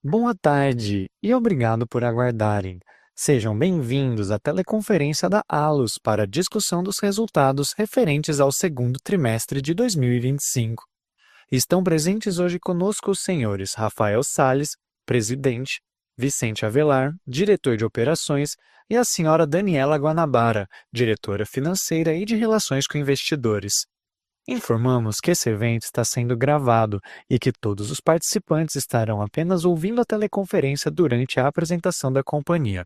Boa tarde e obrigado por aguardarem. Sejam bem-vindos à teleconferência da ALUS para a discussão dos resultados referentes ao segundo trimestre de 2025. Estão presentes hoje conosco os senhores Rafael Salles, presidente, Vicente Avelar, diretor de operações, e a senhora Daniela Guanabara, diretora financeira e de relações com investidores. Informamos que esse evento está sendo gravado e que todos os participantes estarão apenas ouvindo a teleconferência durante a apresentação da companhia.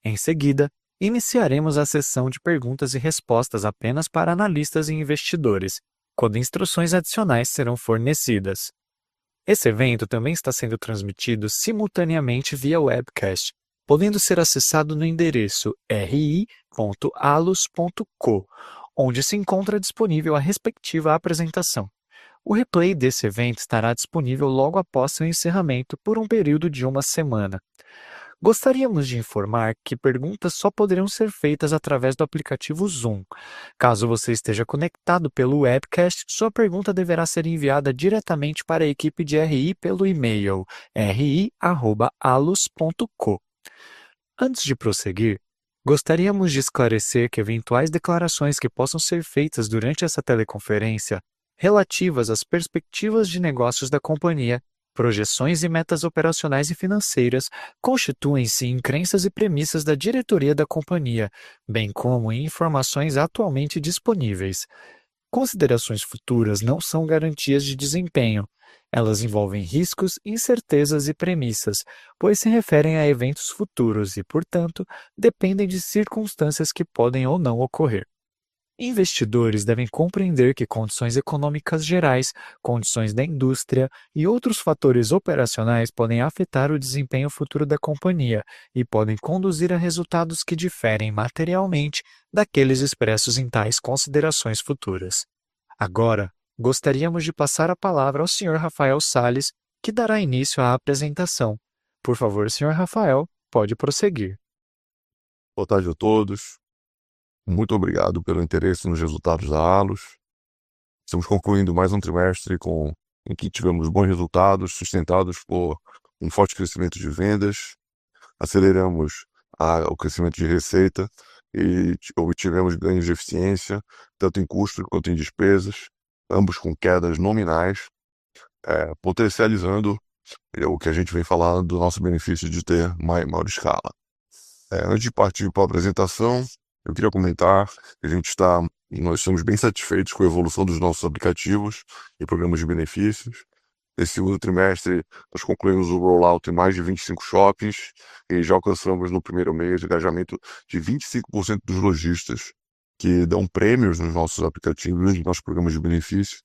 Em seguida, iniciaremos a sessão de perguntas e respostas apenas para analistas e investidores, quando instruções adicionais serão fornecidas. Esse evento também está sendo transmitido simultaneamente via webcast, podendo ser acessado no endereço ri.alus.co, onde se encontra disponível a respectiva apresentação. O replay desse evento estará disponível logo após seu encerramento por um período de uma semana. Gostaríamos de informar que perguntas só poderão ser feitas através do aplicativo Zoom. Caso você esteja conectado pelo webcast, sua pergunta deverá ser enviada diretamente para a equipe de RI pelo e-mail ri@alus.co. Antes de prosseguir, gostaríamos de esclarecer que eventuais declarações que possam ser feitas durante essa teleconferência, relativas às perspectivas de negócios da companhia, projeções e metas operacionais e financeiras, constituem-se em crenças e premissas da diretoria da companhia, bem como em informações atualmente disponíveis. Considerações futuras não são garantias de desempenho. Elas envolvem riscos, incertezas e premissas, pois se referem a eventos futuros e, portanto, dependem de circunstâncias que podem ou não ocorrer. Investidores devem compreender que condições econômicas gerais, condições da indústria e outros fatores operacionais podem afetar o desempenho futuro da companhia e podem conduzir a resultados que diferem materialmente daqueles expressos em tais considerações futuras. Agora, gostaríamos de passar a palavra ao Sr. Rafael Salles, que dará início à apresentação. Por favor, Sr. Rafael, pode prosseguir. Boa tarde a todos. Muito obrigado pelo interesse nos resultados da ALUS. Estamos concluindo mais um trimestre em que tivemos bons resultados, sustentados por um forte crescimento de vendas. Aceleramos o crescimento de receita e obtivemos ganhos de eficiência, tanto em custos quanto em despesas, ambos com quedas nominais, potencializando o que a gente vem falando do nosso benefício de ter maior escala. Antes de partir para a apresentação, eu queria comentar que nós estamos bem satisfeitos com a evolução dos nossos aplicativos e programas de benefícios. Nesse segundo trimestre, nós concluímos o rollout em mais de 25 shoppings e já alcançamos no primeiro mês o engajamento de 25% dos lojistas que dão prêmios nos nossos aplicativos, nos nossos programas de benefícios,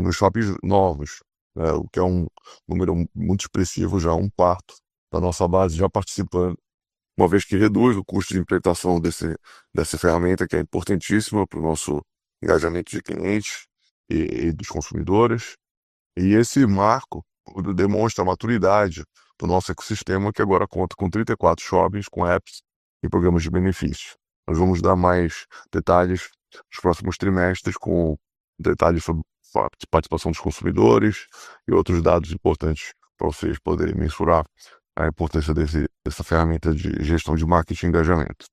nos shoppings novos, o que é um número muito expressivo, já um quarto da nossa base já participando, uma vez que reduz o custo de implementação dessa ferramenta, que é importantíssima para o nosso engajamento de clientes e dos consumidores. E esse marco demonstra a maturidade do nosso ecossistema, que agora conta com 34 shoppings, com apps e programas de benefícios. Nós vamos dar mais detalhes nos próximos trimestres, com detalhes sobre a participação dos consumidores e outros dados importantes para vocês poderem mensurar a importância dessa ferramenta de gestão de marketing e engajamento.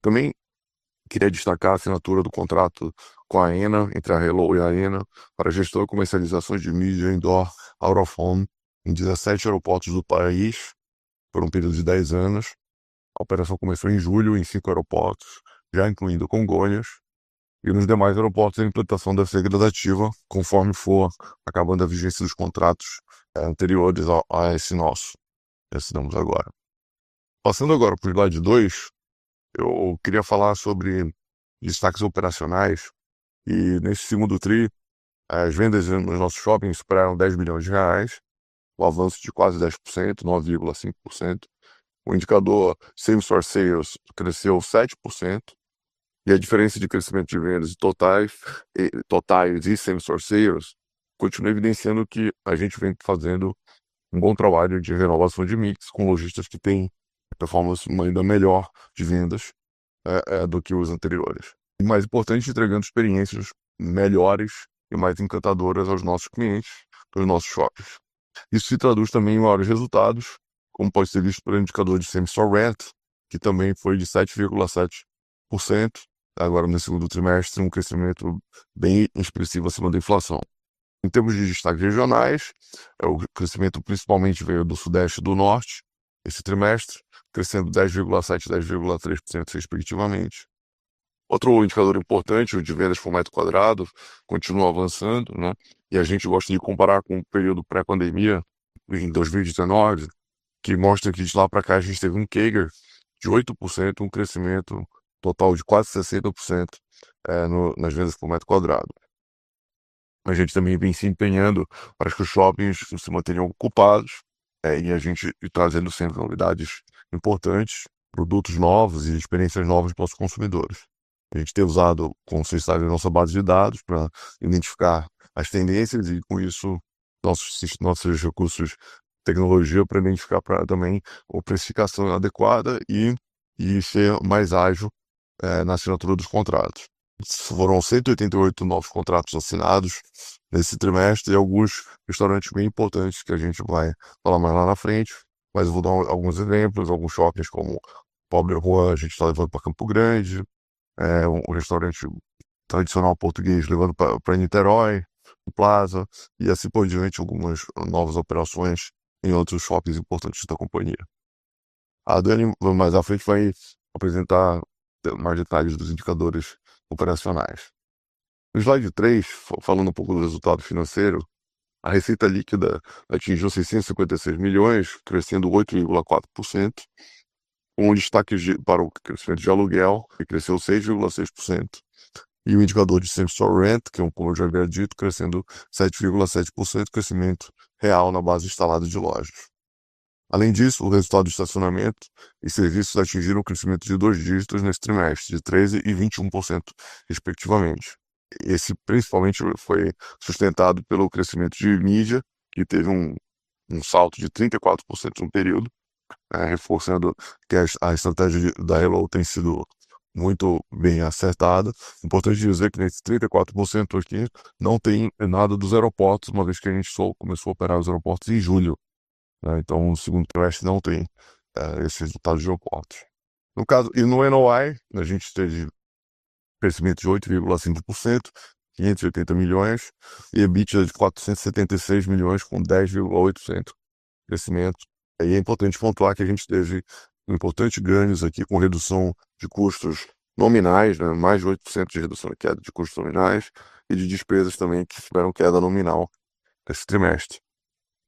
Também queria destacar a assinatura do contrato com a Aena, entre a Hello e a Aena, para gestão e comercialização de mídia indoor out of home em 17 aeroportos do país, por um período de 10 anos. A operação começou em julho em 5 aeroportos, já incluindo Congonhas, e nos demais aeroportos a implantação deve ser gradativa, conforme for acabando a vigência dos contratos anteriores a esse nosso. Assinamos agora. Passando agora para o slide 2, eu queria falar sobre destaques operacionais. E nesse segundo TRI, as vendas nos nossos shoppings superaram 10 bilhões de reais, um avanço de quase 10%, 9,5%. O indicador Same Store Sales cresceu 7%, e a diferença de crescimento de vendas totais e Same Store Sales continua evidenciando que a gente vem fazendo um bom trabalho de renovação de mix com lojistas que têm performance ainda melhor de vendas do que os anteriores. E mais importante, entregando experiências melhores e mais encantadoras aos nossos clientes, dos nossos shoppings. Isso se traduz também em maiores resultados, como pode ser visto pelo indicador de same-store rent, que também foi de 7,7% agora no segundo trimestre, um crescimento bem expressivo acima da inflação. Em termos de destaques regionais, o crescimento principalmente veio do Sudeste e do Norte, esse trimestre, crescendo 10,7% e 10,3% respectivamente. Outro indicador importante, o de vendas por metro quadrado, continua avançando, né? E a gente gosta de comparar com o período pré-pandemia, em 2019, que mostra que de lá para cá a gente teve um CAGR de 8%, um crescimento total de quase 60% nas vendas por metro quadrado. A gente também vem se empenhando para que os shoppings se mantenham ocupados, e a gente trazendo sempre novidades importantes, produtos novos e experiências novas para os consumidores. A gente tem usado, como vocês sabem, a nossa base de dados para identificar as tendências e, com isso, nossos recursos de tecnologia para identificar também a precificação adequada e ser mais ágil na assinatura dos contratos. Foram 188 novos contratos assinados nesse trimestre e alguns restaurantes bem importantes que a gente vai falar mais lá na frente, mas eu vou dar alguns exemplos, alguns shoppings como Pobre Juan, a gente está levando para Campo Grande, um restaurante tradicional português levando para Niterói, o Plaza, e assim por diante, algumas novas operações em outros shoppings importantes da companhia. A Dani, mais à frente, vai apresentar mais detalhes dos indicadores operacionais. No slide 3, falando um pouco do resultado financeiro, a receita líquida atingiu 656 milhões, crescendo 8,4%, com destaque para o crescimento de aluguel, que cresceu 6,6%, e o indicador de same-store rent, que é como eu já havia dito, crescendo 7,7%, crescimento real na base instalada de lojas. Além disso, o resultado do estacionamento e serviços atingiram um crescimento de 2 dígitos nesse trimestre, de 13% e 21%, respectivamente. Esse principalmente foi sustentado pelo crescimento de mídia, que teve um salto de 34% no período, reforçando que a estratégia da Hello tem sido muito bem acertada. Importante dizer que nesses 34% aqui não tem nada dos aeroportos, uma vez que a gente só começou a operar os aeroportos em julho, né? Então, o segundo trimestre não tem esses resultados de aeroportos. No caso, e no NOI, a gente teve crescimento de 8,5%, 580 milhões, e EBITDA de 476 milhões, com 10,8% crescimento. E é importante pontuar que a gente teve importantes ganhos aqui com redução de custos nominais, né? Mais de 8% de redução de queda de custos nominais e de despesas também que tiveram queda nominal esse trimestre.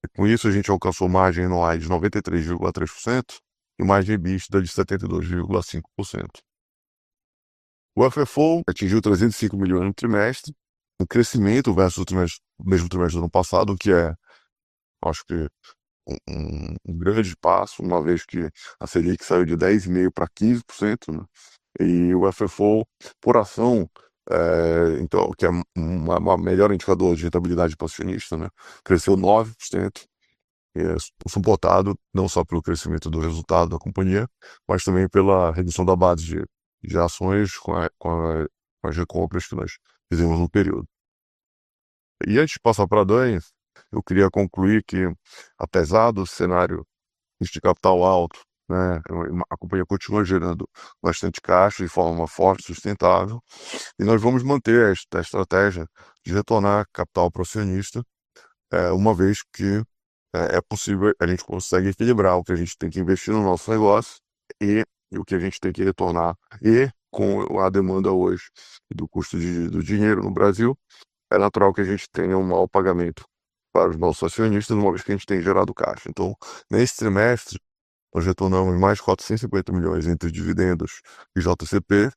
E com isso, a gente alcançou margem anual de 93,3% e margem EBITDA de 72,5%. O FFO atingiu 305 milhões no trimestre, um crescimento versus o mesmo trimestre do ano passado, o que é, acho que, um grande passo, uma vez que a Selic saiu de 10,5% para 15%, né? E o FFO por ação, então, que é uma melhor indicador de rentabilidade para o acionista, né? Cresceu 9%, suportado não só pelo crescimento do resultado da companhia, mas também pela redução da base de ações com as recompras que nós fizemos no período. E antes de passar para a Dani, eu queria concluir que, apesar do cenário de capital alto, né, a companhia continua gerando bastante caixa de forma forte e sustentável, e nós vamos manter esta estratégia de retornar capital para o acionista, uma vez que é possível, a gente consegue equilibrar o que a gente tem que investir no nosso negócio e o que a gente tem que retornar. E com a demanda hoje do custo do dinheiro no Brasil, é natural que a gente tenha um mau pagamento para os nossos acionistas, uma vez que a gente tem gerado caixa. Então, nesse trimestre, nós retornamos mais de 450 milhões entre dividendos e JCP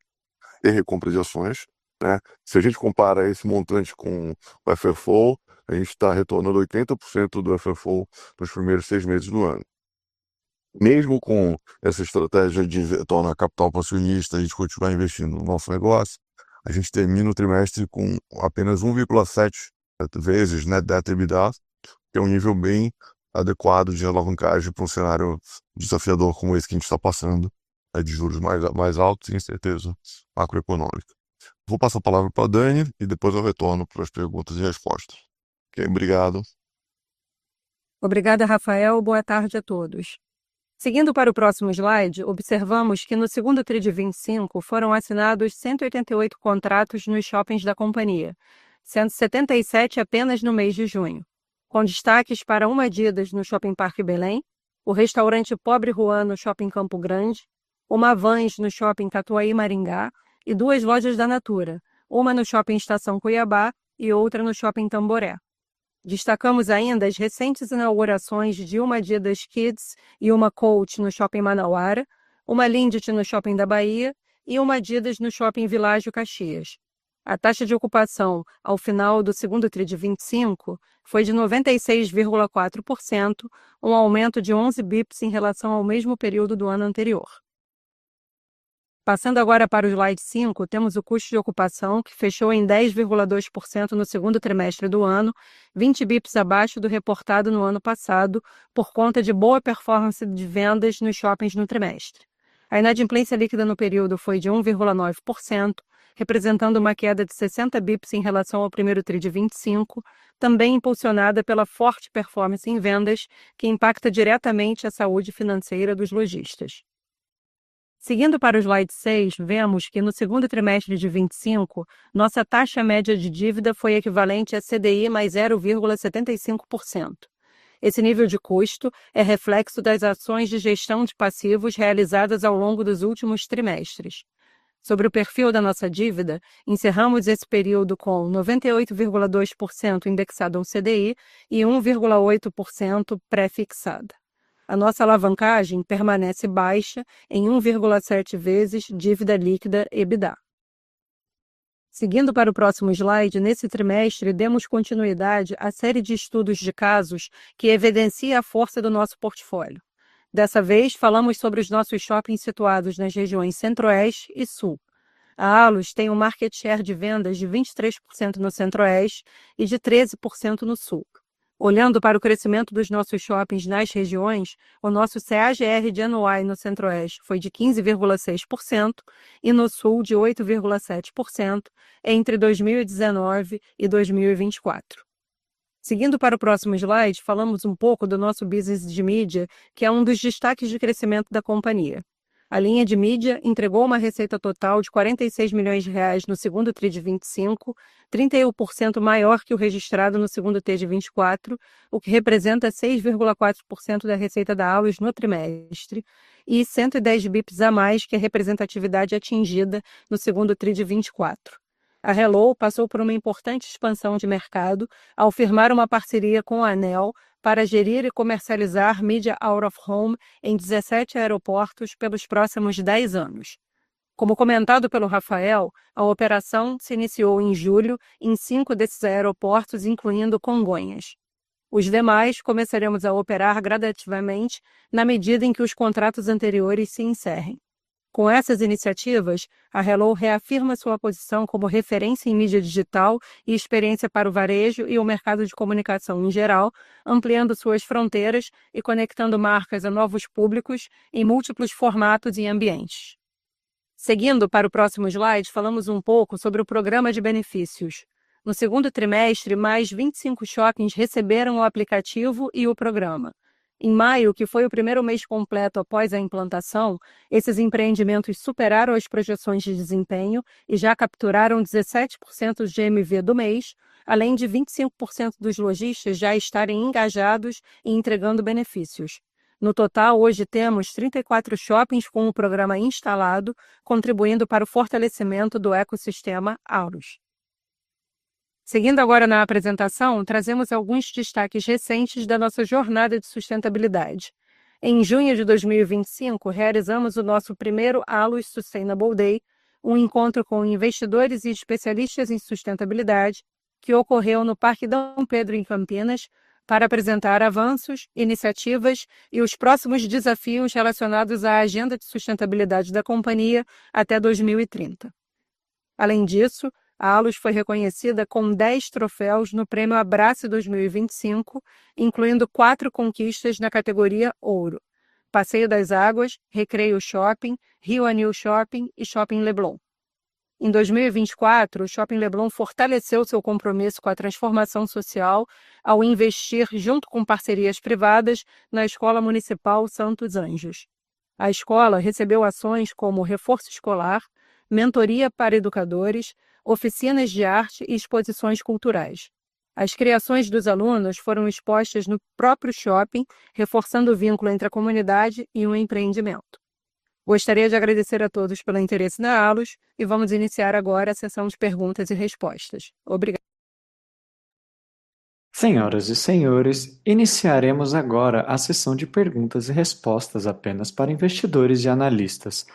e recompra de ações, né? Se a gente compara esse montante com o FFO, a gente está retornando 80% do FFO nos primeiros 6 meses do ano. Mesmo com essa estratégia de tornar capital para acionista, a gente continuar investindo no nosso negócio, a gente termina o trimestre com apenas 1,7 vezes net debt EBITDA, que é um nível bem adequado de alavancagem para um cenário desafiador como esse que a gente está passando, de juros mais altos e incerteza macroeconômica. Vou passar a palavra para a Dani e depois eu retorno para as perguntas e respostas. Ok, obrigado. Obrigada, Rafael. Boa tarde a todos. Seguindo para o próximo slide, observamos que no segundo TRI de 25 foram assinados 188 contratos nos shoppings da companhia, sendo 77 apenas no mês de junho, com destaques para uma Adidas no Shopping Parque Belém, o restaurante Pobre Juan no Shopping Campo Grande, uma Vans no Shopping Catuaí Maringá e 2 lojas da Natura, uma no Shopping Estação Cuiabá e outra no Shopping Tamboré. Destacamos ainda as recentes inaugurações de uma Adidas Kids e uma Coach no Shopping Manauara, uma Lindt no Shopping da Bahia e uma Adidas no Shopping Világio Caxias. A taxa de ocupação ao final do segundo TRI de 25 foi de 96,4%, um aumento de 11 bips em relação ao mesmo período do ano anterior. Passando agora para o slide 5, temos o custo de ocupação, que fechou em 10,2% no segundo trimestre do ano, 20 bips abaixo do reportado no ano passado, por conta de boa performance de vendas nos shoppings no trimestre. A inadimplência líquida no período foi de 1,9%, representando uma queda de 60 bips em relação ao primeiro TRI de 25, também impulsionada pela forte performance em vendas, que impacta diretamente a saúde financeira dos lojistas. Seguindo para o slide 6, vemos que no segundo trimestre de 25, nossa taxa média de dívida foi equivalente a CDI mais 0,75%. Esse nível de custo é reflexo das ações de gestão de passivos realizadas ao longo dos últimos trimestres. Sobre o perfil da nossa dívida, encerramos esse período com 98,2% indexado ao CDI e 1,8% pré-fixada. A nossa alavancagem permanece baixa em 1,7 vezes dívida líquida EBITDA. Seguindo para o próximo slide, nesse trimestre demos continuidade à série de estudos de casos que evidencia a força do nosso portfólio. Dessa vez, falamos sobre os nossos shoppings situados nas regiões Centro-Oeste e Sul. A Allos tem um market share de vendas de 23% no Centro-Oeste e de 13% no Sul. Olhando para o crescimento dos nossos shoppings nas regiões, o nosso CAGR de NOI no Centro-Oeste foi de 15,6% e no Sul de 8,7% entre 2019 e 2024. Seguindo para o próximo slide, falamos um pouco do nosso business de mídia, que é um dos destaques de crescimento da companhia. A linha de mídia entregou uma receita total de R$ 46 milhões no segundo TRI de 25, 31% maior que o registrado no segundo TRI de 24, o que representa 6,4% da receita da Allos no trimestre, e 110 bips a mais que a representatividade atingida no segundo TRI de 24. A Hello passou por uma importante expansão de mercado ao firmar uma parceria com a Anel para gerir e comercializar mídia out of home em 17 aeroportos pelos próximos 10 anos. Como comentado pelo Rafael, a operação se iniciou em julho em 5 desses aeroportos, incluindo Congonhas. Os demais começaremos a operar gradativamente na medida em que os contratos anteriores se encerrem. Com essas iniciativas, a Hello reafirma sua posição como referência em mídia digital e experiência para o varejo e o mercado de comunicação em geral, ampliando suas fronteiras e conectando marcas a novos públicos em múltiplos formatos e ambientes. Seguindo para o próximo slide, falamos um pouco sobre o programa de benefícios. No segundo trimestre, mais 25 shoppings receberam o aplicativo e o programa. Em maio, que foi o primeiro mês completo após a implantação, esses empreendimentos superaram as projeções de desempenho e já capturaram 17% do GMV do mês, além de 25% dos lojistas já estarem engajados e entregando benefícios. No total, hoje temos 34 shoppings com o programa instalado, contribuindo para o fortalecimento do ecossistema Allos. Seguindo agora na apresentação, trazemos alguns destaques recentes da nossa jornada de sustentabilidade. Em junho de 2025, realizamos o nosso primeiro Allos Sustainable Day, um encontro com investidores e especialistas em sustentabilidade, que ocorreu no Parque Dom Pedro, em Campinas, para apresentar avanços, iniciativas e os próximos desafios relacionados à agenda de sustentabilidade da companhia até 2030. Além disso, a Allos foi reconhecida com 10 troféus no Prêmio Abrace 2025, incluindo 4 conquistas na categoria Ouro: Passeio das Águas, Recreio Shopping, Rio Anil Shopping e Shopping Leblon. Em 2024, o Shopping Leblon fortaleceu seu compromisso com a transformação social ao investir, junto com parcerias privadas, na Escola Municipal Santos Anjos. A escola recebeu ações como reforço escolar, mentoria para educadores, oficinas de arte e exposições culturais. As criações dos alunos foram expostas no próprio shopping, reforçando o vínculo entre a comunidade e o empreendimento. Gostaria de agradecer a todos pelo interesse na ALUS e vamos iniciar agora a sessão de perguntas e respostas. Obrigada. Senhoras e senhores, iniciaremos agora a sessão de perguntas e respostas apenas para investidores e analistas.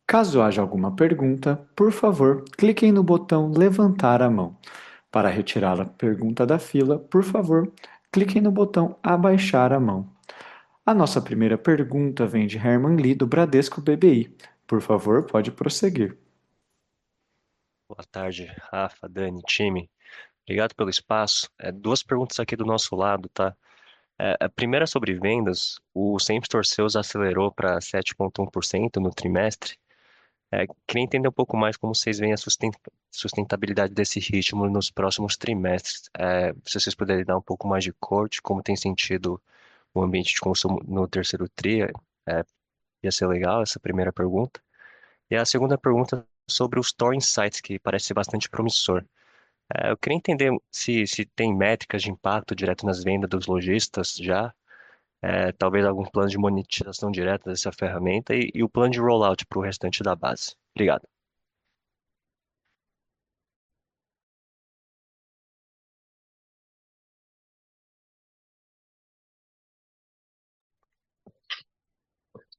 Caso haja alguma pergunta, por favor, cliquem no botão levantar a mão. Para retirar a pergunta da fila, por favor, cliquem no botão abaixar a mão. A nossa primeira pergunta vem de Herman Lee, do Bradesco BBI. Por favor, pode prosseguir. Boa tarde, Rafa, Dani, time. Obrigado pelo espaço. Duas perguntas aqui do nosso lado, tá? A primeira é sobre vendas. O same-store sales acelerou para 7,1% no trimestre. Queria entender um pouco mais como vocês veem a sustentabilidade desse ritmo nos próximos trimestres. Se vocês puderem dar um pouco mais de corte, como tem sentido o ambiente de consumo no terceiro tri, ia ser legal essa primeira pergunta. E a segunda pergunta sobre o Store Insights, que parece ser bastante promissor. Eu queria entender se tem métricas de impacto direto nas vendas dos lojistas já, talvez algum plano de monetização direta dessa ferramenta e o plano de rollout para o restante da base. Obrigado.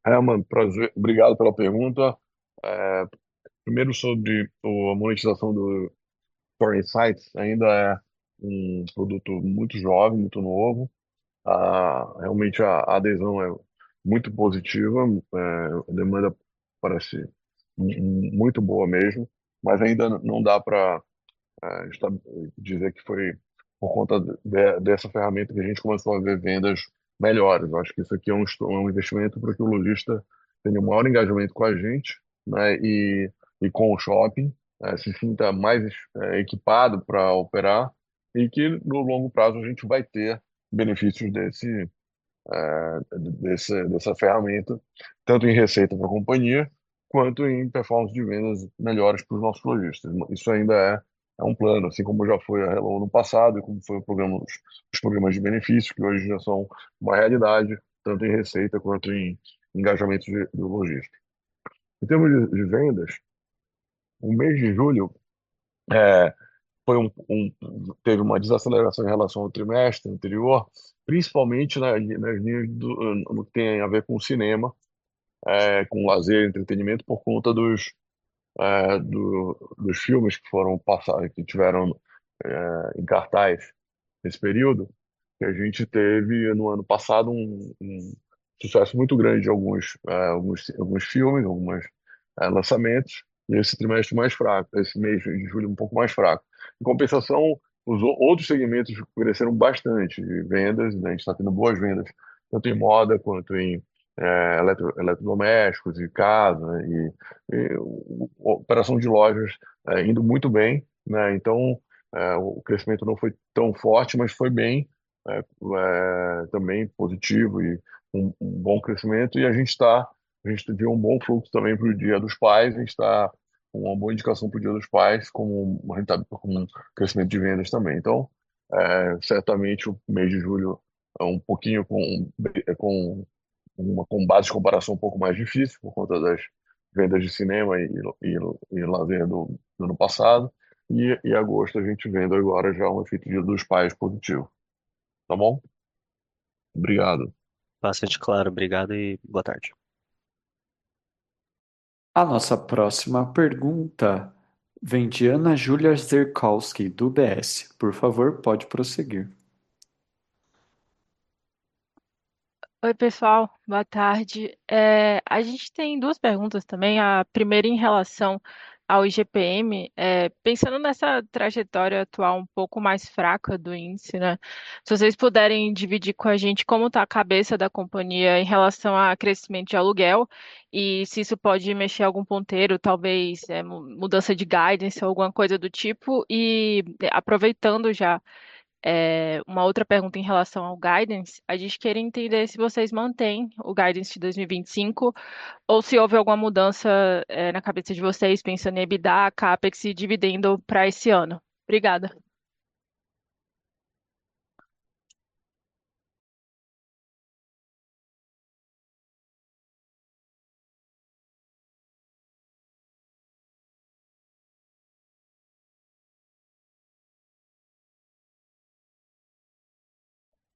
Mano, prazer. Obrigado pela pergunta. É, Primeiro sobre a monetização do Store Insights, ainda é um produto muito jovem, muito novo. Realmente a adesão é muito positiva, a demanda parece muito boa mesmo, mas ainda não dá para dizer que foi por conta dessa ferramenta que a gente começou a ver vendas melhores. Eu acho que isso aqui é um investimento para que o lojista tenha um maior engajamento com a gente, né, e com o shopping, se sinta mais equipado para operar e que no longo prazo a gente vai ter benefícios dessa ferramenta, tanto em receita para a companhia, quanto em performance de vendas melhores para os nossos lojistas. Isso ainda é um plano, assim como já foi a Hello no passado e como foi os programas de benefícios, que hoje já são uma realidade, tanto em receita quanto em engajamento do lojista. Em termos de vendas, o mês de julho é, teve uma desaceleração em relação ao trimestre anterior, principalmente nas linhas no que tem a ver com o cinema, com lazer e entretenimento, por conta dos filmes que foram passados, que tiveram em cartaz nesse período, que a gente teve no ano passado um sucesso muito grande de alguns filmes, alguns lançamentos, e esse trimestre mais fraco, esse mês de julho um pouco mais fraco. Em compensação, os outros segmentos cresceram bastante de vendas, né? A gente está tendo boas vendas, tanto em moda quanto em eletrodomésticos e casa, operação de lojas indo muito bem, né? Então, o crescimento não foi tão forte, mas foi bem, também positivo e um bom crescimento. E a gente viu um bom fluxo também para o Dia dos Pais. A gente está com uma boa indicação para o Dia dos Pais, como um crescimento de vendas também. Então, certamente o mês de julho é um pouquinho com base de comparação um pouco mais difícil por conta das vendas de cinema e lazer do ano passado. E agosto a gente vendo agora já um efeito Dia dos Pais positivo. Tá bom? Obrigado. Bastante claro, obrigado e boa tarde. A nossa próxima pergunta vem de Ana Júlia Zerkowski, do UBS. Por favor, pode prosseguir. Oi, pessoal, boa tarde. A gente tem duas perguntas também. A primeira em relação ao IGPM, pensando nessa trajetória atual um pouco mais fraca do índice, né? Se vocês puderem dividir com a gente como está a cabeça da companhia em relação a crescimento de aluguel e se isso pode mexer algum ponteiro, talvez mudança de guidance ou alguma coisa do tipo. E aproveitando já uma outra pergunta em relação ao guidance, a gente queria entender se vocês mantêm o guidance de 2025 ou se houve alguma mudança na cabeça de vocês, pensando em EBITDA, CAPEX e dividendo para esse ano. Obrigada.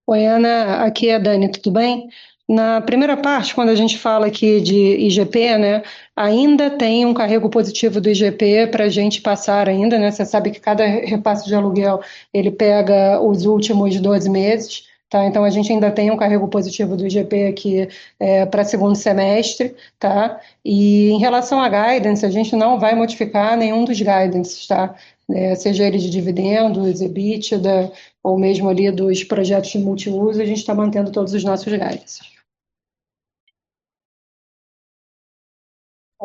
Oi, Ana, aqui é a Dani, tudo bem? Na primeira parte, quando a gente fala aqui de IGP, né, ainda tem um carrego positivo do IGP para a gente passar ainda, né? Você sabe que cada repasse de aluguel ele pega os últimos 12 meses, tá? Então a gente ainda tem um carrego positivo do IGP aqui para segundo semestre, tá? E em relação a guidance, a gente não vai modificar nenhum dos guidances, tá? Seja ele de dividendos, EBITDA, ou mesmo ali dos projetos de multiuso, a gente está mantendo todos os nossos guides.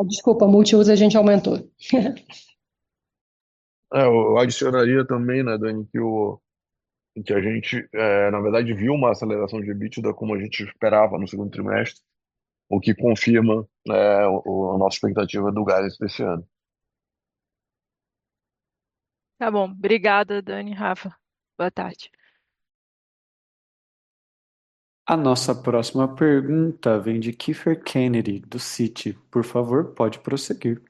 Desculpa, multiuso a gente aumentou. Eu adicionaria também, né, Dani, que a gente, na verdade, viu uma aceleração de EBITDA como a gente esperava no segundo trimestre, o que confirma, a nossa expectativa do guidance desse ano. Tá bom. Obrigada, Dani, Rafa. Boa tarde. A nossa próxima pergunta vem de Kiefer Kennedy, do Citi. Por favor, pode prosseguir.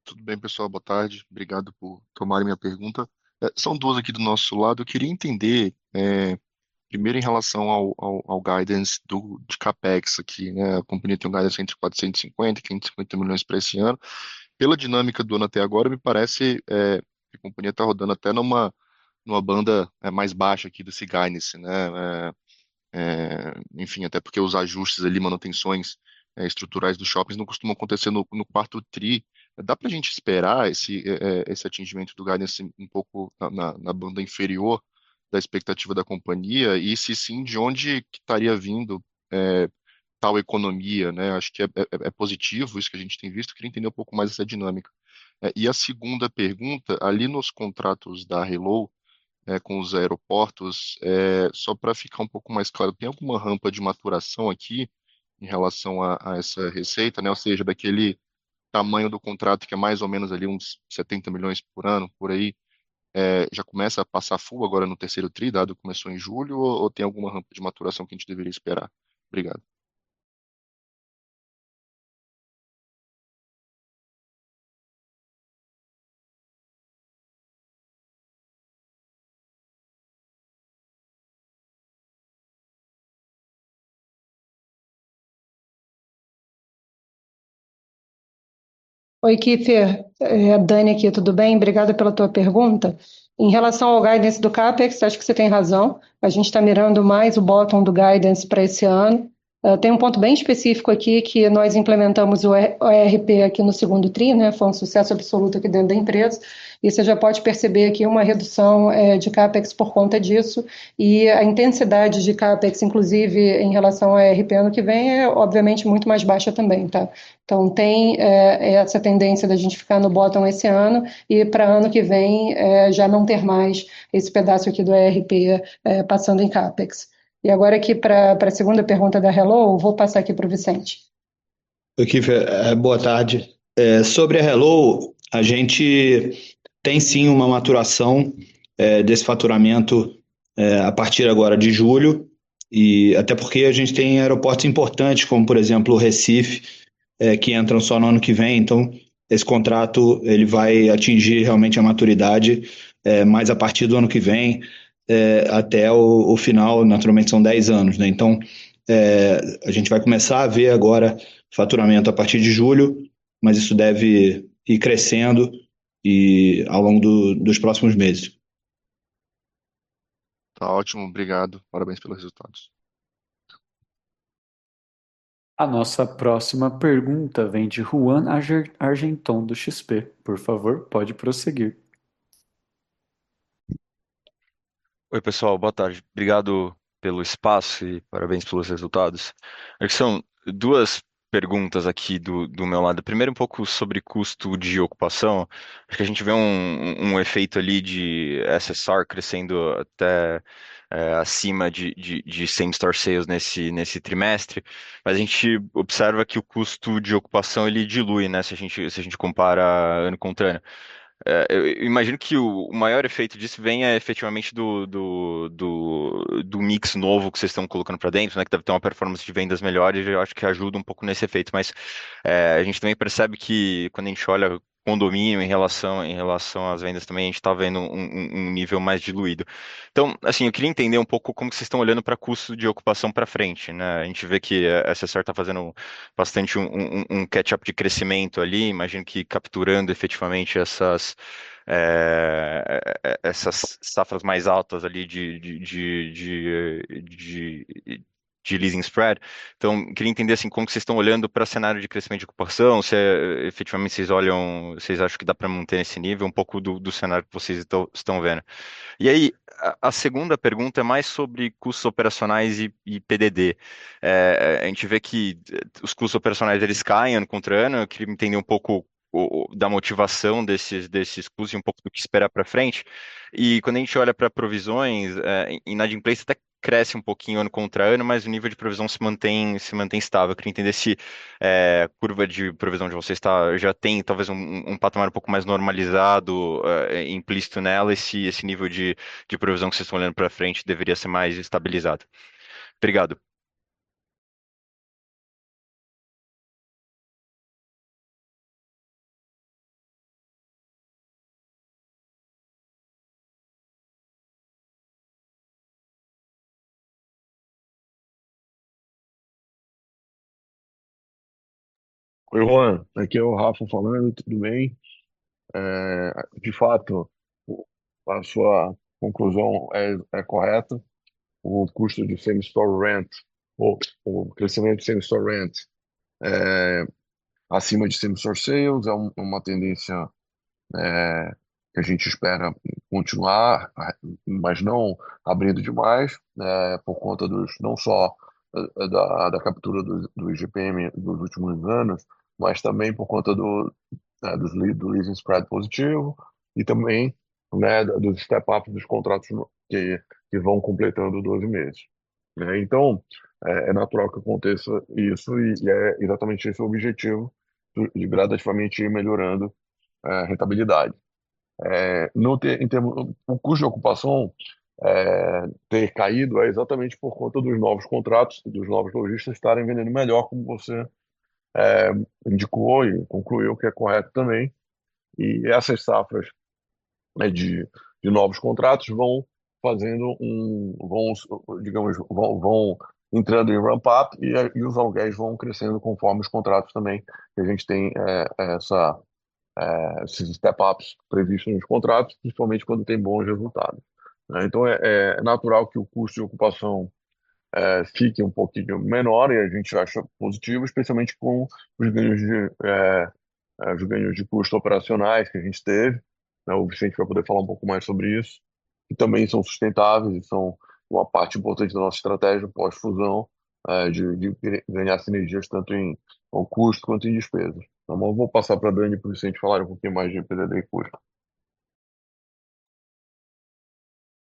Tudo bem, pessoal? Boa tarde. Obrigado por tomarem minha pergunta. São duas aqui do nosso lado. Eu queria entender, primeiro, em relação ao guidance de CAPEX aqui, né? A companhia tem um guidance entre 450 e 550 milhões para esse ano. Pela dinâmica do ano até agora, me parece que a companhia está rodando até numa banda mais baixa aqui desse guidance, né? Enfim, até porque os ajustes ali, manutenções estruturais dos shoppings não costumam acontecer no quarto tri. Dá para a gente esperar esse atingimento do guidance um pouco na banda inferior da expectativa da companhia? E se sim, de onde que estaria vindo tal economia, né? Acho que é positivo isso que a gente tem visto. Queria entender um pouco mais essa dinâmica. E a segunda pergunta, ali nos contratos da Hello, com os aeroportos, só para ficar um pouco mais claro, tem alguma rampa de maturação aqui em relação a essa receita, né? Ou seja, daquele tamanho do contrato que é mais ou menos ali uns 70 milhões por ano, por aí, já começa a passar full agora no terceiro tri, dado que começou em julho, ou tem alguma rampa de maturação que a gente deveria esperar? Obrigado. Oi, Kiefer, a Dani aqui, tudo bem? Obrigada pela tua pergunta. Em relação ao guidance do CAPEX, acho que você tem razão. A gente está mirando mais o bottom do guidance para esse ano. Tem um ponto bem específico aqui que nós implementamos o ERP aqui no segundo TRI, né? Foi um sucesso absoluto aqui dentro da empresa. E você já pode perceber aqui uma redução de CAPEX por conta disso. E a intensidade de CAPEX, inclusive em relação ao ERP ano que vem, é obviamente muito mais baixa também, tá? Então, tem essa tendência da gente ficar no bottom esse ano e para ano que vem já não ter mais esse pedaço aqui do ERP passando em CAPEX. E agora aqui para a segunda pergunta da Hello, vou passar aqui para o Vicente. Oi, Kiefer, boa tarde. Sobre a Hello, a gente tem sim uma maturação desse faturamento a partir agora de julho, e até porque a gente tem aeroportos importantes, como por exemplo o Recife, que entram só no ano que vem, então esse contrato ele vai atingir realmente a maturidade mais a partir do ano que vem, até o final, naturalmente são 10 anos, né? Então a gente vai começar a ver agora faturamento a partir de julho, mas isso deve ir crescendo e ao longo dos próximos meses. Tá ótimo, obrigado. Parabéns pelos resultados. A nossa próxima pergunta vem de Juan Argenton, do XP. Por favor, pode prosseguir. Oi, pessoal, boa tarde. Obrigado pelo espaço e parabéns pelos resultados. Acho que são duas perguntas aqui do meu lado. Primeiro, um pouco sobre custo de ocupação. Acho que a gente vê um efeito ali de SSR crescendo até acima de same-store sales nesse trimestre, mas a gente observa que o custo de ocupação ele dilui, né, se a gente compara ano contra ano. Eu imagino que o maior efeito disso venha efetivamente do mix novo que vocês estão colocando para dentro, né? Que deve ter uma performance de vendas melhor e eu acho que ajuda um pouco nesse efeito. Mas a gente também percebe que quando a gente olha condomínio em relação às vendas também, a gente está vendo um nível mais diluído. Então, assim, eu queria entender um pouco como que vocês estão olhando para custo de ocupação para frente, né? A gente vê que a SSR está fazendo bastante um catch-up de crescimento ali, imagino que capturando efetivamente essas safras mais altas ali de leasing spread. Então, queria entender assim como que vocês estão olhando para cenário de crescimento de ocupação, se efetivamente vocês acham que dá para manter esse nível, um pouco do cenário que vocês estão vendo. E aí, a segunda pergunta é mais sobre custos operacionais e PDD. A gente vê que os custos operacionais eles caem ano contra ano. Eu queria entender um pouco da motivação desses custos e um pouco do que esperar para frente. E quando a gente olha para provisões, inadimplência até cresce um pouquinho ano contra ano, mas o nível de provisão se mantém estável. Eu queria entender se a curva de provisão de vocês já tem talvez um patamar um pouco mais normalizado, implícito nela, e se esse nível de provisão que vocês estão olhando para frente deveria ser mais estabilizado. Obrigado. Oi, Juan, aqui é o Rafa falando, tudo bem? De fato, a sua conclusão é correta. O custo de same-store rent, o crescimento de same-store rent é acima de same-store sales, é uma tendência é, que a gente espera continuar, mas não abrindo demais, por conta não só da captura do IGPM dos últimos anos, mas também por conta do leasing spread positivo e também, né, dos step-ups dos contratos que vão completando 12 meses, né? Então, é natural que aconteça isso e é exatamente esse o objetivo de gradativamente ir melhorando a rentabilidade. No ter, em termos, o custo de ocupação ter caído é exatamente por conta dos novos contratos, dos novos lojistas estarem vendendo melhor, como você é, indicou e concluiu que é correto também. E essas safras, né, de novos contratos vão fazendo digamos, vão entrando em ramp-up e os aluguéis vão crescendo conforme os contratos também, que a gente tem esses step-ups previstos nos contratos, principalmente quando tem bons resultados, né? Então é natural que o custo de ocupação fique um pouquinho menor e a gente acha positivo, especialmente com os ganhos os ganhos de custo operacionais que a gente teve, né? O Vicente vai poder falar um pouco mais sobre isso, que também são sustentáveis e são uma parte importante da nossa estratégia pós-fusão, de ganhar sinergias tanto em custo quanto em despesas. Então, eu vou passar para a Dani e para o Vicente falar um pouquinho mais de PDD e custo.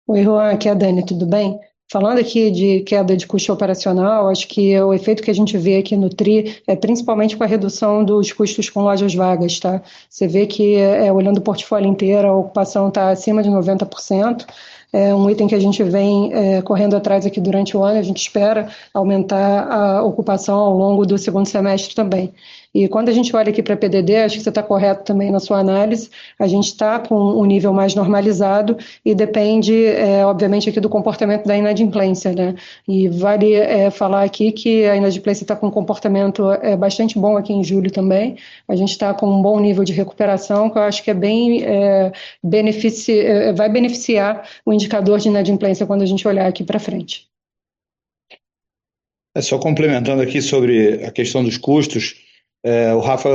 Oi, Juan, aqui é a Dani, tudo bem? Falando aqui de queda de custo operacional, acho que o efeito que a gente vê aqui no TRI é principalmente com a redução dos custos com lojas vagas, tá? Você vê que, olhando o portfólio inteiro, a ocupação está acima de 90%. É um item que a gente vem correndo atrás aqui durante o ano, a gente espera aumentar a ocupação ao longo do segundo semestre também. E quando a gente olha aqui para PDD, acho que você está correto também na sua análise, a gente está com um nível mais normalizado e depende, obviamente, aqui do comportamento da inadimplência, né? E vale falar aqui que a inadimplência está com um comportamento bastante bom aqui em julho também. A gente está com um bom nível de recuperação, que eu acho que vai beneficiar o indicador de inadimplência quando a gente olhar aqui para frente. Só complementando aqui sobre a questão dos custos, o Rafa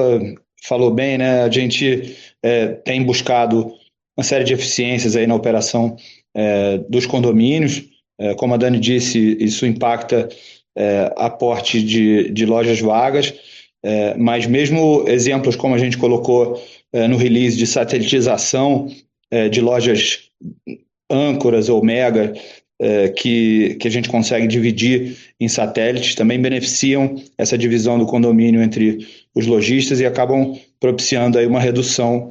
falou bem, né? A gente tem buscado uma série de eficiências aí na operação dos condomínios. Como a Dani disse, isso impacta aporte de lojas vagas, mas mesmo exemplos como a gente colocou no release de satelitização de lojas âncoras ou mega que a gente consegue dividir em satélites, também beneficiam essa divisão do condomínio entre os lojistas e acabam propiciando aí uma redução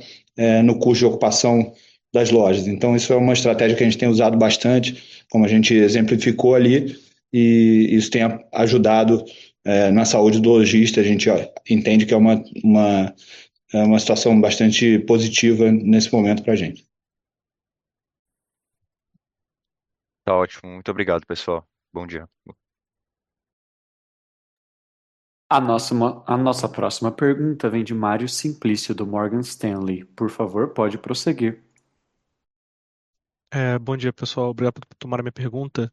no custo de ocupação das lojas. Então, isso é uma estratégia que a gente tem usado bastante, como a gente exemplificou ali, e isso tem ajudado na saúde do lojista. A gente entende que é uma situação bastante positiva nesse momento para a gente. Tá ótimo. Muito obrigado, pessoal. Bom dia. A nossa próxima pergunta vem de Mário Simplício, do Morgan Stanley. Por favor, pode prosseguir. Bom dia, pessoal. Obrigado por tomar a minha pergunta.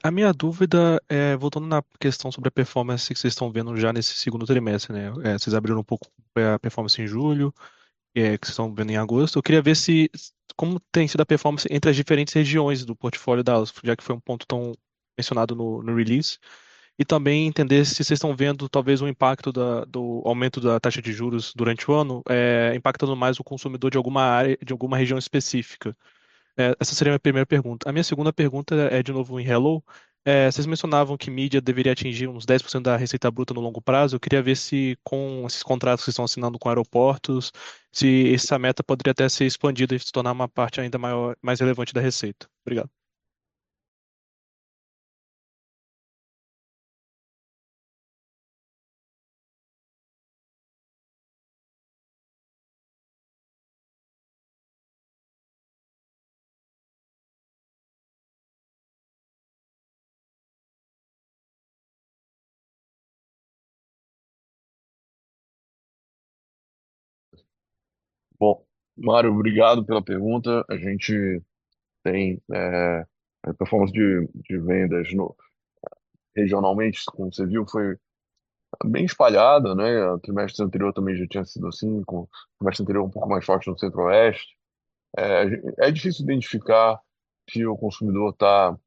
A minha dúvida é, voltando na questão sobre a performance que vocês estão vendo já nesse segundo trimestre, né? Vocês abriram um pouco a performance em julho, que vocês estão vendo em agosto. Eu queria ver como tem sido a performance entre as diferentes regiões do portfólio da Alstom, já que foi um ponto tão mencionado no release. E também entender se vocês estão vendo talvez um impacto do aumento da taxa de juros durante o ano, impactando mais o consumidor de alguma área, de alguma região específica. Essa seria a minha primeira pergunta. A minha segunda pergunta é de novo em Hello. Vocês mencionavam que mídia deveria atingir uns 10% da receita bruta no longo prazo. Eu queria ver se com esses contratos que vocês estão assinando com aeroportos, se essa meta poderia até ser expandida e se tornar uma parte ainda maior, mais relevante da receita. Obrigado. Bom, Mário, obrigado pela pergunta. A gente tem a performance de vendas regionalmente, como você viu, foi bem espalhada, né? O trimestre anterior também já tinha sido assim, com o trimestre anterior um pouco mais forte no Centro-Oeste. É difícil identificar se o consumidor está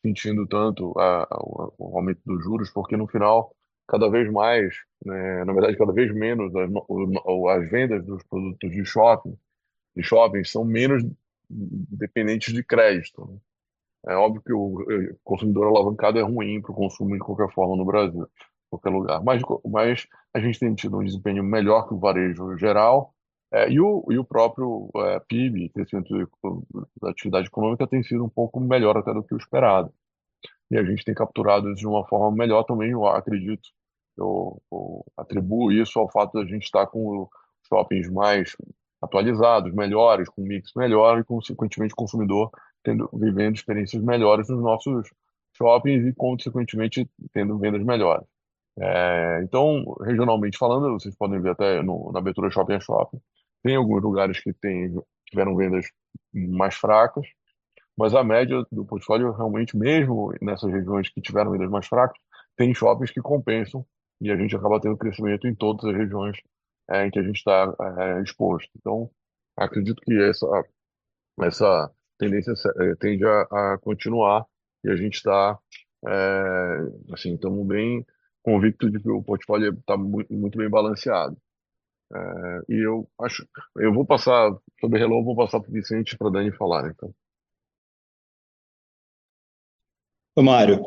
sentindo tanto o aumento dos juros, porque no final, cada vez mais, né, na verdade, cada vez menos as vendas dos produtos de shopping são menos dependentes de crédito, né? É óbvio que o consumidor alavancado é ruim para o consumo de qualquer forma no Brasil, em qualquer lugar. Mas a gente tem tido um desempenho melhor que o varejo geral, e o próprio PIB, crescimento da atividade econômica, tem sido um pouco melhor até do que o esperado. E a gente tem capturado isso de uma forma melhor também, eu acredito. Eu atribuo isso ao fato de a gente estar com os shoppings mais atualizados, melhores, com um mix melhor e, consequentemente, o consumidor vivendo experiências melhores nos nossos shoppings e, consequentemente, tendo vendas melhores. Então, regionalmente falando, vocês podem ver até na abertura Shopping a Shopping, tem alguns lugares que tiveram vendas mais fracas, mas a média do portfólio, realmente, mesmo nessas regiões que tiveram vendas mais fracas, tem shoppings que compensam e a gente acaba tendo crescimento em todas as regiões em que a gente está exposto. Então, acredito que essa tendência tende a continuar e a gente está, assim, estamos bem convictos de que o portfólio está muito, muito bem balanceado. E eu vou passar sobre Hello, vou passar para o Vicente e para a Dani falar, então. Ô, Mário,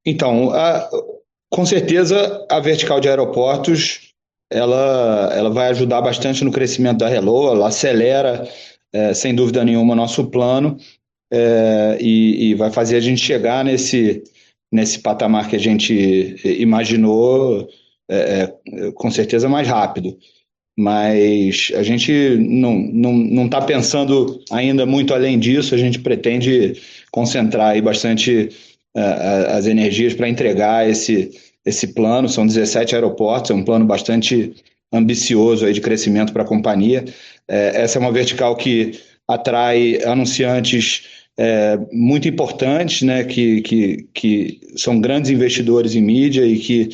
então, com certeza a vertical de aeroportos ela vai ajudar bastante no crescimento da Hello, ela acelera, sem dúvida nenhuma, o nosso plano, e vai fazer a gente chegar nesse patamar que a gente imaginou, com certeza mais rápido. Mas a gente não está pensando ainda muito além disso, a gente pretende concentrar aí bastante as energias para entregar esse plano. São 17 aeroportos, é um plano bastante ambicioso aí de crescimento para a companhia. Essa é uma vertical que atrai anunciantes muito importantes, né, que são grandes investidores em mídia e que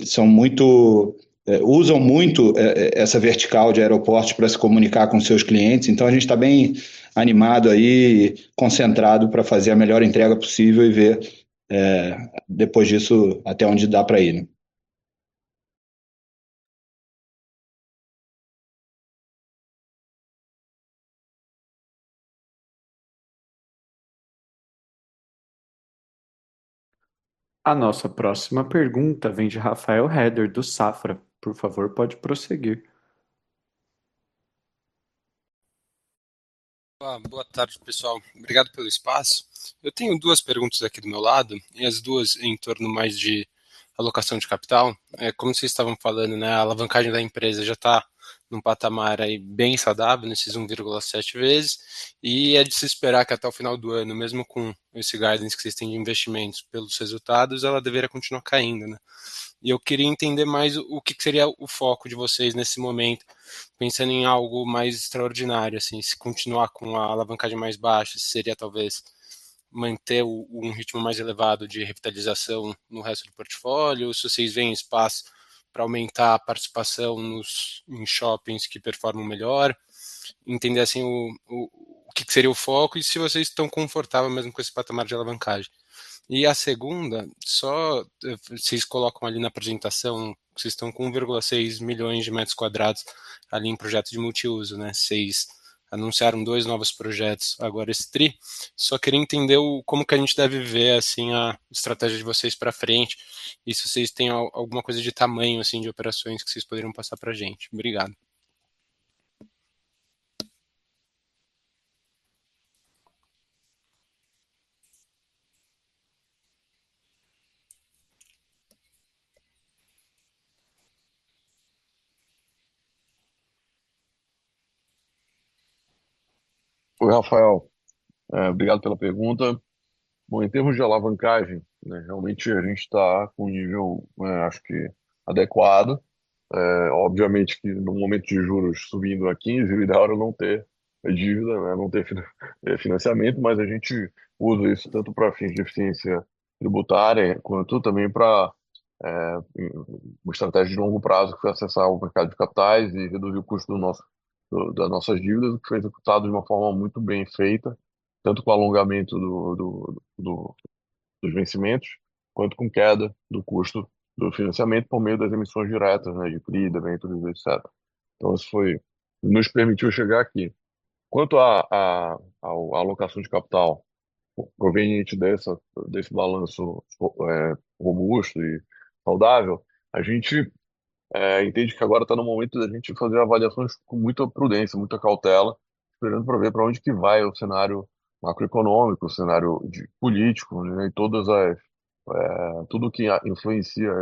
são muito usam muito essa vertical de aeroportos para se comunicar com seus clientes. Então a gente está bem animado aí, concentrado para fazer a melhor entrega possível e ver depois disso até onde dá para ir, né? A nossa próxima pergunta vem de Rafael Heder, do Safra. Por favor, pode prosseguir. Boa tarde, pessoal. Obrigado pelo espaço. Eu tenho duas perguntas aqui do meu lado, e as duas em torno mais de alocação de capital. Como vocês estavam falando, né, a alavancagem da empresa já está num patamar aí bem saudável, nesses 1,7 vezes, e é de se esperar que até o final do ano, mesmo com esse guidance que vocês têm de investimentos pelos resultados, ela deveria continuar caindo, né? E eu queria entender mais o que seria o foco de vocês nesse momento, pensando em algo mais extraordinário, assim, se continuar com a alavancagem mais baixa, seria talvez manter um ritmo mais elevado de revitalização no resto do portfólio, se vocês veem espaço para aumentar a participação em shoppings que performam melhor, entender assim o que seria o foco e se vocês estão confortáveis mesmo com esse patamar de alavancagem. E a segunda, só vocês colocam ali na apresentação, vocês estão com 1,6 milhões de metros quadrados ali em projeto de multiuso, né? Vocês anunciaram 2 novos projetos agora esse tri. Só queria entender como que a gente deve ver assim a estratégia de vocês para frente e se vocês têm alguma coisa de tamanho assim de operações que vocês poderiam passar para a gente. Obrigado. Oi, Rafael. Obrigado pela pergunta. Bom, em termos de alavancagem, né, realmente a gente está com um nível, acho que adequado. Obviamente que no momento de juros subindo a 15, o ideal era não ter dívida, né, não ter financiamento, mas a gente usa isso tanto para fins de eficiência tributária, quanto também para uma estratégia de longo prazo, que foi acessar o mercado de capitais e reduzir o custo das nossas dívidas, o que foi executado de uma forma muito bem feita, tanto com o alongamento dos vencimentos, quanto com queda do custo do financiamento por meio das emissões diretas, né, de CRI, debêntures, etc. Então, isso nos permitiu chegar aqui. Quanto à alocação de capital proveniente desse balanço robusto e saudável, a gente entende que agora está no momento da gente fazer avaliações com muita prudência, muita cautela, esperando para ver para onde que vai o cenário macroeconômico, o cenário político, né, e tudo que influencia,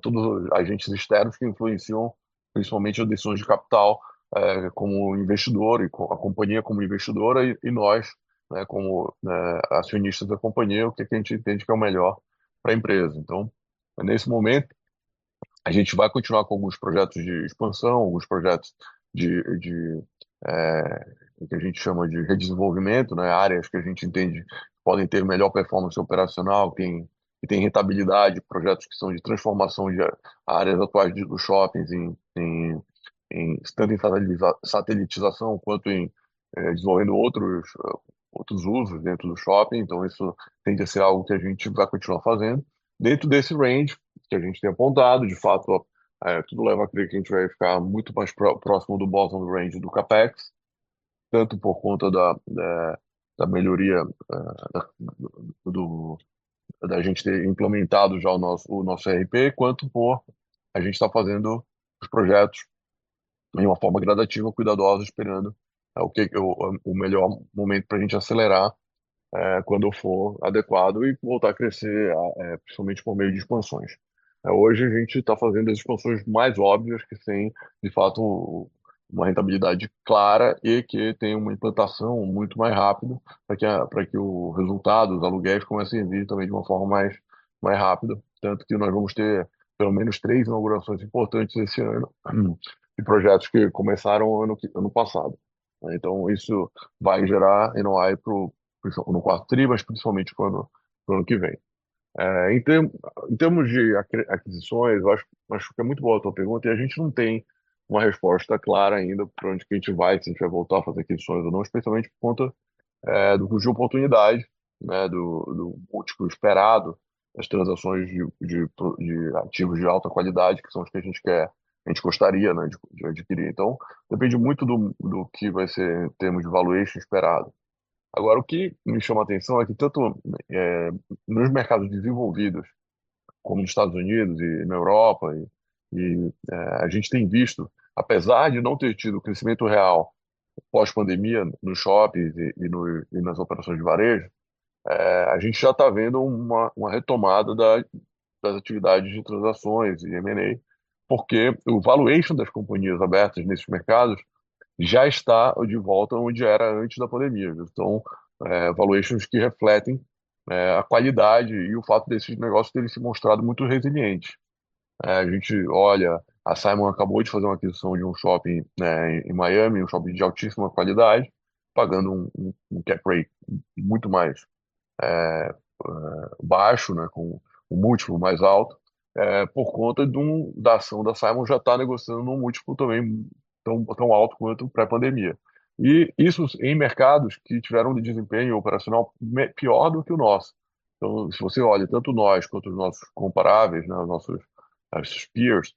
todos os agentes externos que influenciam principalmente as decisões de capital, como investidor e a companhia como investidora e nós, né, como acionistas da companhia, o que a gente entende que é o melhor para a empresa. Então, nesse momento a gente vai continuar com alguns projetos de expansão, alguns projetos de o que a gente chama de redesenvolvimento, né? Áreas que a gente entende que podem ter melhor performance operacional, que tem rentabilidade, projetos que são de transformação de áreas atuais dos shoppings tanto em satelitização quanto em desenvolvendo outros usos dentro do shopping. Então, isso tende a ser algo que a gente vai continuar fazendo. Dentro desse range que a gente tem apontado, de fato, tudo leva a crer que a gente vai ficar muito mais próximo do bottom do range do CAPEX, tanto por conta da melhoria do, da gente ter implementado já o nosso ERP, quanto por a gente estar fazendo os projetos de uma forma gradativa, cuidadosa, esperando o melhor momento para a gente acelerar quando for adequado e voltar a crescer, principalmente por meio de expansões. Hoje a gente está fazendo as expansões mais óbvias, que têm, de fato, uma rentabilidade clara e que tem uma implantação muito mais rápida para que o resultado, os aluguéis comecem a vir também de uma forma mais rápida. Tanto que nós vamos ter pelo menos 3 inaugurações importantes esse ano de projetos que começaram ano passado. né? Então, isso vai gerar NOI no quarto tri, mas principalmente para o ano que vem. Em termos de aquisições, eu acho que é muito boa a tua pergunta e a gente não tem uma resposta clara ainda para onde que a gente vai, se a gente vai voltar a fazer aquisições ou não, especialmente por conta do custo de oportunidade, né, do múltiplo esperado das transações de ativos de alta qualidade, que são os que a gente gostaria, né, de adquirir. Então, depende muito do que vai ser em termos de valuation esperado. Agora, o que me chama a atenção é que tanto é, nos mercados desenvolvidos, como nos Estados Unidos e na Europa, a gente tem visto, apesar de não ter tido crescimento real pós-pandemia nos shoppings e nas operações de varejo, a gente já está vendo uma retomada das atividades de transações e M&A, porque o valuation das companhias abertas nesses mercados já está de volta onde era antes da pandemia. Então, valuations que refletem a qualidade e o fato desses negócios terem se mostrado muito resilientes. A gente olha, a Simon acabou de fazer uma aquisição de um shopping, né, em Miami, um shopping de altíssima qualidade, pagando um cap rate muito mais é, baixo, né, com um múltiplo mais alto, por conta da ação da Simon já está negociando num múltiplo também tão alto quanto pré-pandemia. E isso em mercados que tiveram de desempenho operacional pior do que o nosso. Então, se você olha tanto nós quanto os nossos comparáveis, né, os peers,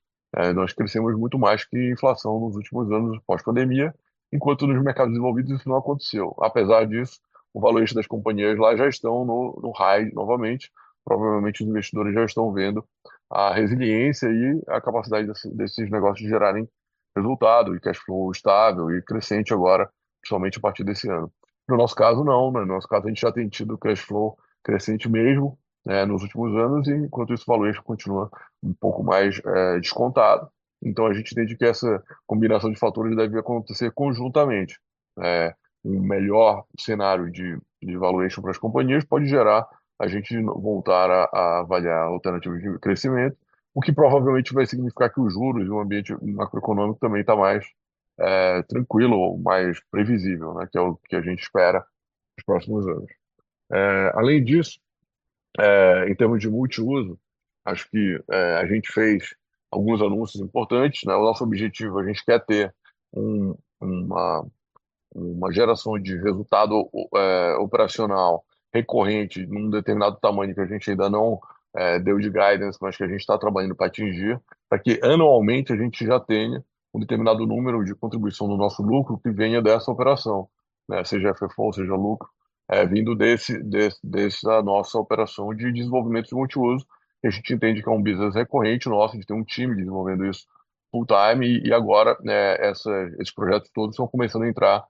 nós crescemos muito mais que a inflação nos últimos anos pós-pandemia, enquanto nos mercados desenvolvidos isso não aconteceu. Apesar disso, o valuation das companhias lá já estão no high novamente. Provavelmente os investidores já estão vendo a resiliência e a capacidade desses negócios de gerarem resultado e cash flow estável e crescente agora, principalmente a partir desse ano. No nosso caso, não, né? No nosso caso, a gente já tem tido cash flow crescente mesmo, né, nos últimos anos, e enquanto isso o valuation continua um pouco mais descontado. Então a gente entende que essa combinação de fatores deve acontecer conjuntamente. É, um melhor cenário de valuation para as companhias pode gerar a gente voltar a avaliar alternativas de crescimento, o que provavelmente vai significar que os juros e o ambiente macroeconômico também está mais tranquilo ou mais previsível, né, que é o que a gente espera nos próximos anos. Além disso, em termos de multiuso, acho que a gente fez alguns anúncios importantes, né? O nosso objetivo, a gente quer ter uma geração de resultado operacional recorrente num determinado tamanho que a gente ainda não deu de guidance, mas que a gente está trabalhando para atingir, para que anualmente a gente já tenha um determinado número de contribuição do nosso lucro que venha dessa operação, né? Seja FFO, seja lucro, vindo dessa nossa operação de desenvolvimento de multiuso, que a gente entende que é um business recorrente nosso, a gente tem um time desenvolvendo isso full time e agora esses projetos todos estão começando a entrar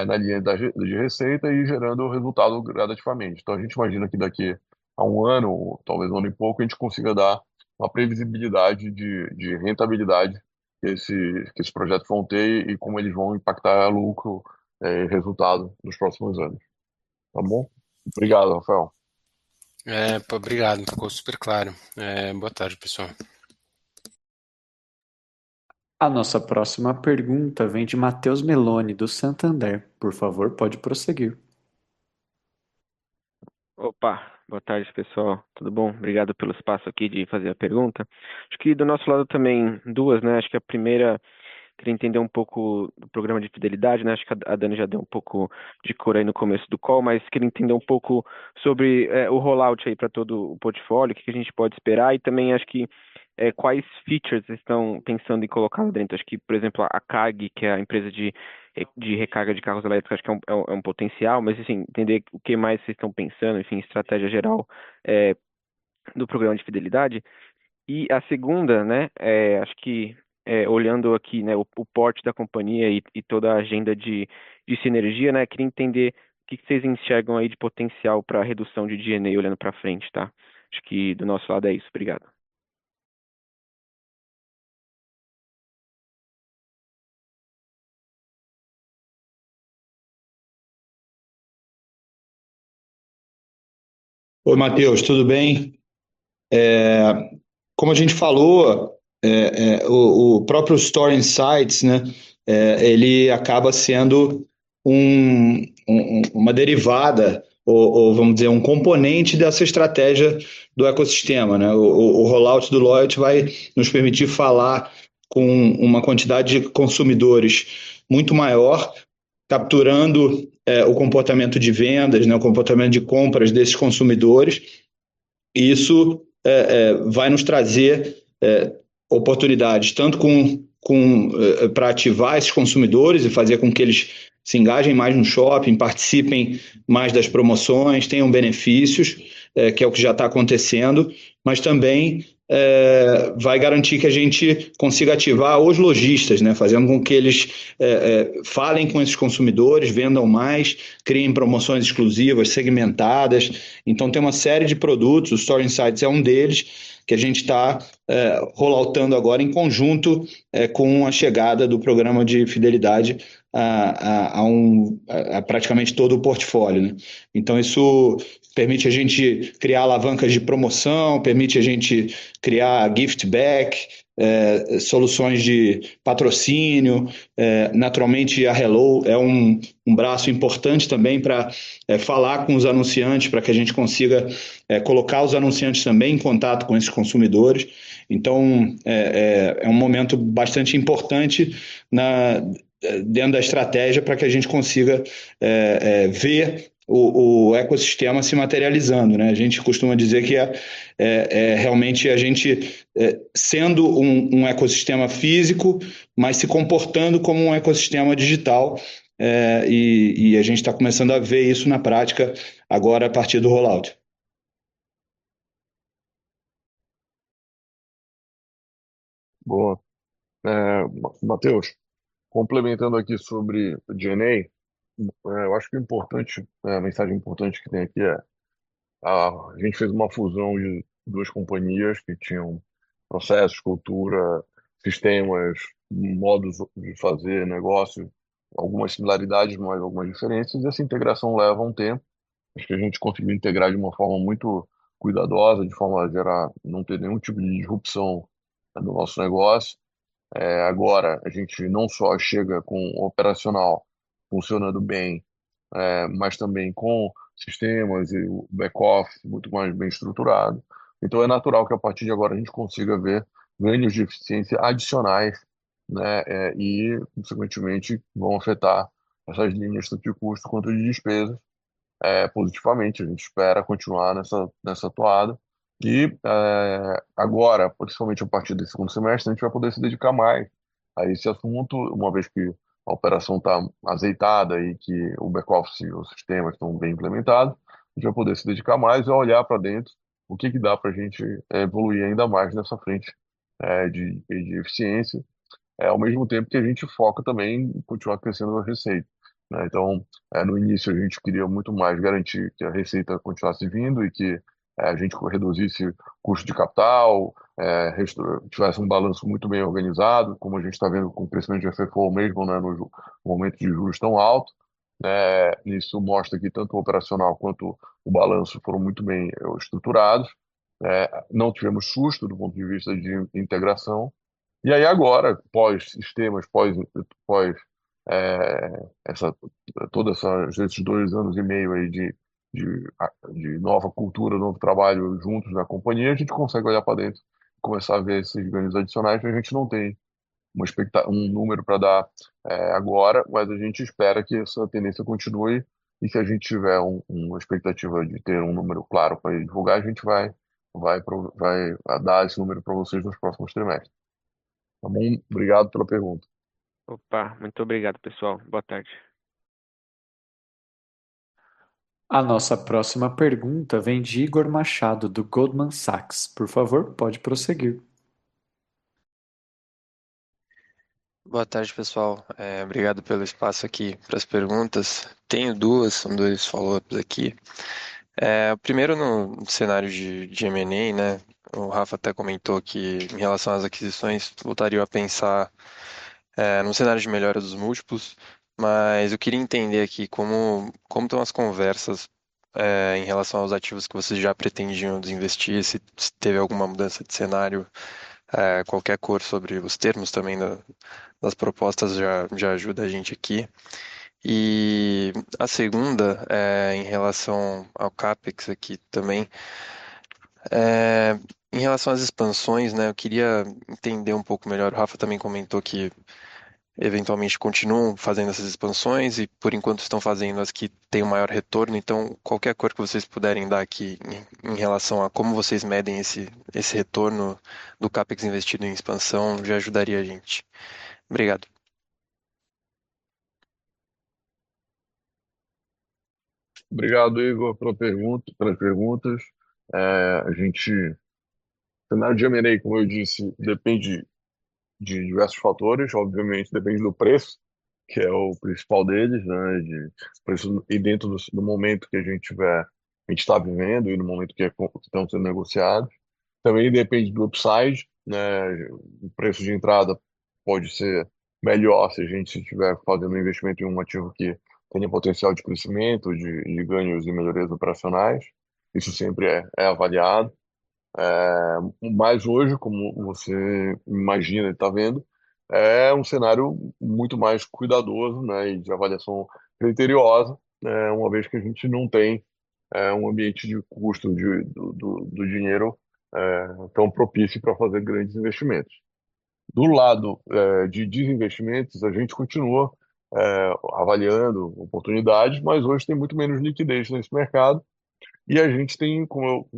na linha de receita e gerando resultado gradativamente. Então, a gente imagina que daqui a um ano, ou talvez um ano e pouco, a gente consiga dar uma previsibilidade de rentabilidade que esses projetos vão ter e como eles vão impactar lucro e resultado nos próximos anos. Tá bom? Obrigado, Rafael. Pô, obrigado, ficou super claro. Boa tarde, pessoal. A nossa próxima pergunta vem de Matheus Meloni, do Santander. Por favor, pode prosseguir. Opa, boa tarde, pessoal. Tudo bom? Obrigado pelo espaço aqui de fazer a pergunta. Acho que do nosso lado também duas, né? Acho que a primeira, queria entender um pouco do programa de fidelidade, né? Acho que a Dani já deu um pouco de cor aí no começo do call, mas queria entender um pouco sobre o rollout aí para todo o portfólio, o que a gente pode esperar e também acho que quais features vocês estão pensando em colocar lá dentro. Acho que, por exemplo, a CAG, que é a empresa de recarga de carros elétricos, acho que é um potencial, mas assim, entender o que mais vocês estão pensando, enfim, estratégia geral do programa de fidelidade. E a segunda, né, acho que olhando aqui, né, o porte da companhia e toda a agenda de sinergia, né, queria entender o que vocês enxergam aí de potencial para redução de G&A olhando para frente, tá? Acho que do nosso lado é isso. Obrigado. Oi, Matheus, tudo bem? Como a gente falou, o próprio Store Insights, né, ele acaba sendo uma derivada, ou vamos dizer, um componente dessa estratégia do ecossistema, né? O rollout do Loyalty vai nos permitir falar com uma quantidade de consumidores muito maior, capturando o comportamento de vendas, né, o comportamento de compras desses consumidores, e isso vai nos trazer oportunidades, tanto para ativar esses consumidores e fazer com que eles se engajem mais no shopping, participem mais das promoções, tenham benefícios, que é o que já está acontecendo, mas também vai garantir que a gente consiga ativar os lojistas, né, fazendo com que eles falem com esses consumidores, vendam mais, criem promoções exclusivas, segmentadas. Então tem uma série de produtos, o Store Insights é um deles, que a gente está rolloutando agora em conjunto com a chegada do programa de fidelidade a praticamente todo o portfólio, né? Então isso permite a gente criar alavancas de promoção, permite a gente criar gift back, soluções de patrocínio. Naturalmente, a Hello é um braço importante também para falar com os anunciantes, para que a gente consiga colocar os anunciantes também em contato com esses consumidores. Então, é um momento bastante importante dentro da estratégia para que a gente consiga ver o ecossistema se materializando, né? A gente costuma dizer que realmente a gente sendo um ecossistema físico, mas se comportando como um ecossistema digital, e a gente está começando a ver isso na prática agora a partir do rollout. Boa. Matheus, complementando aqui sobre o G&A, eu acho que o importante, a mensagem importante que tem aqui a gente fez uma fusão de duas companhias que tinham processos, cultura, sistemas, modos de fazer negócio, algumas similaridades, mas algumas diferenças, e essa integração leva um tempo. Acho que a gente conseguiu integrar de uma forma muito cuidadosa, de forma a gerar, não ter nenhum tipo de disrupção no nosso negócio. Agora, a gente não só chega com o operacional funcionando bem, mas também com sistemas e o back-office muito mais bem estruturado. Então, é natural que a partir de agora a gente consiga ver ganhos de eficiência adicionais, né, e, consequentemente, vão afetar essas linhas tanto de custo quanto de despesas positivamente. A gente espera continuar nessa toada. E agora, principalmente a partir desse segundo semestre, a gente vai poder se dedicar mais a esse assunto, uma vez que a operação está azeitada e que o back-office e os sistemas estão bem implementados, a gente vai poder se dedicar mais a olhar para dentro o que dá para a gente evoluir ainda mais nessa frente de eficiência, ao mesmo tempo que a gente foca também em continuar crescendo a receita, né? Então, no início a gente queria muito mais garantir que a receita continuasse vindo e que a gente reduzisse custo de capital, tivesse um balanço muito bem organizado, como a gente está vendo com o crescimento de FFO mesmo, né, no momento de juros tão alto. Isso mostra que tanto o operacional quanto o balanço foram muito bem estruturados. Não tivemos susto do ponto de vista de integração. E aí agora, pós-sistemas, pós essa, esses 2 anos e meio aí de nova cultura, novo trabalho juntos na companhia, a gente consegue olhar para dentro e começar a ver esses ganhos adicionais que a gente não tem um número para dar agora, mas a gente espera que essa tendência continue e se a gente tiver uma expectativa de ter um número claro para divulgar, a gente vai dar esse número para vocês nos próximos trimestres. Tá bom? Obrigado pela pergunta. Opa, muito obrigado, pessoal. Boa tarde. A nossa próxima pergunta vem de Igor Machado, do Goldman Sachs. Por favor, pode prosseguir. Boa tarde, pessoal. Obrigado pelo espaço aqui para as perguntas. Tenho duas, são dois follow-ups aqui. O primeiro no cenário de M&A, né? O Rafa até comentou que em relação às aquisições, voltariam a pensar num cenário de melhora dos múltiplos, mas eu queria entender aqui como estão as conversas em relação aos ativos que vocês já pretendiam desinvestir, se teve alguma mudança de cenário, qualquer cor sobre os termos também das propostas já ajuda a gente aqui. E a segunda, em relação ao CAPEX aqui também, é, em relação às expansões, né, eu queria entender um pouco melhor. O Rafa também comentou que eventualmente continuam fazendo essas expansões e por enquanto estão fazendo as que têm o maior retorno. Então, qualquer cor que vocês puderem dar aqui em relação a como vocês medem esse retorno do CAPEX investido em expansão já ajudaria a gente. Obrigado. Obrigado, Igor, pelas perguntas. A gente, cenário de M&A, como eu disse, depende de diversos fatores, obviamente depende do preço, que é o principal deles, né? De preço e dentro do momento que a gente tiver, a gente está vivendo e no momento que estão sendo negociados. Também depende do upside, né? O preço de entrada pode ser melhor se a gente estiver fazendo um investimento em um ativo que tenha potencial de crescimento, de ganhos e melhorias operacionais. Isso sempre é avaliado. Mas hoje, como você imagina e está vendo, é um cenário muito mais cuidadoso, né, e de avaliação criteriosa, uma vez que a gente não tem um ambiente de custo do dinheiro tão propício para fazer grandes investimentos. Do lado de desinvestimentos, a gente continua avaliando oportunidades, mas hoje tem muito menos liquidez nesse mercado e a gente tem, como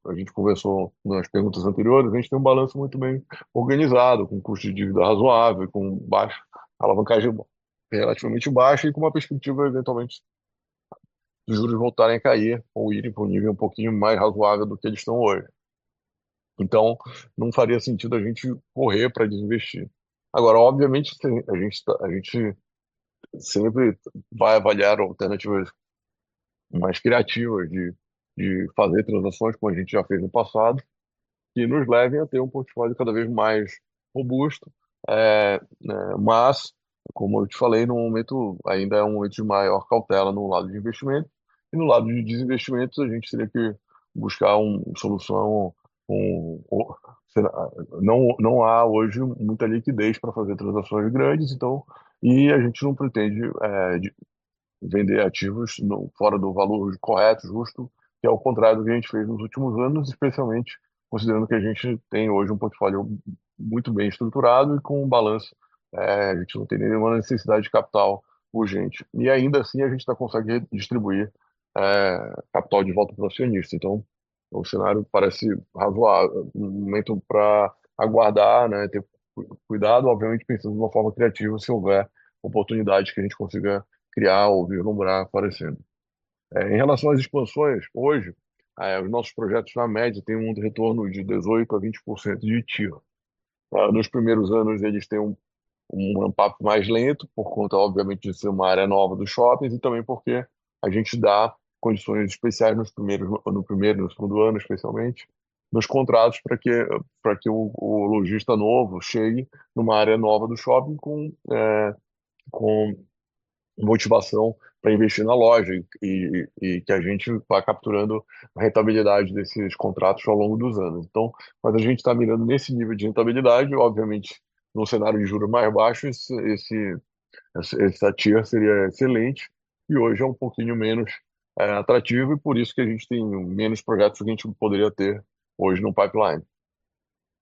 a gente conversou nas perguntas anteriores, a gente tem um balanço muito bem organizado, com custo de dívida razoável, com baixa alavancagem relativamente baixa e com uma perspectiva, eventualmente, dos juros voltarem a cair ou irem para um nível um pouquinho mais razoável do que eles estão hoje. Então, não faria sentido a gente correr para desinvestir. Agora, obviamente, a gente sempre vai avaliar alternativas mais criativas de fazer transações, como a gente já fez no passado, que nos levem a ter um portfólio cada vez mais robusto, mas, como eu te falei, no momento ainda é um momento de maior cautela no lado de investimento, e no lado de desinvestimentos a gente teria que buscar uma solução será- não há hoje muita liquidez para fazer transações grandes, então, e a gente não pretende vender ativos fora do valor correto, justo, que é o contrário do que a gente fez nos últimos anos, especialmente considerando que a gente tem hoje um portfólio muito bem estruturado e com um balanço. A gente não tem nenhuma necessidade de capital urgente. E ainda assim a gente consegue distribuir capital de volta para o acionista. Então, o cenário parece razoável, um momento para aguardar, né, ter cuidado, obviamente pensando de uma forma criativa se houver oportunidade que a gente consiga criar ou vislumbrar aparecendo. Em relação às expansões, hoje, os nossos projetos, na média, têm um retorno de 18% a 20% de TIR. Nos primeiros anos, eles têm um ramp-up mais lento, por conta, obviamente, de ser uma área nova dos shoppings e também porque a gente dá condições especiais no primeiro e no segundo ano, especialmente, nos contratos para que o lojista novo chegue numa área nova do shopping com motivação para investir na loja e que a gente vá capturando a rentabilidade desses contratos ao longo dos anos. Então, mas a gente está mirando nesse nível de rentabilidade, obviamente, num cenário de juros mais baixos, essa TIR seria excelente e hoje é um pouquinho menos atrativo e por isso que a gente tem menos projetos que a gente poderia ter hoje no pipeline.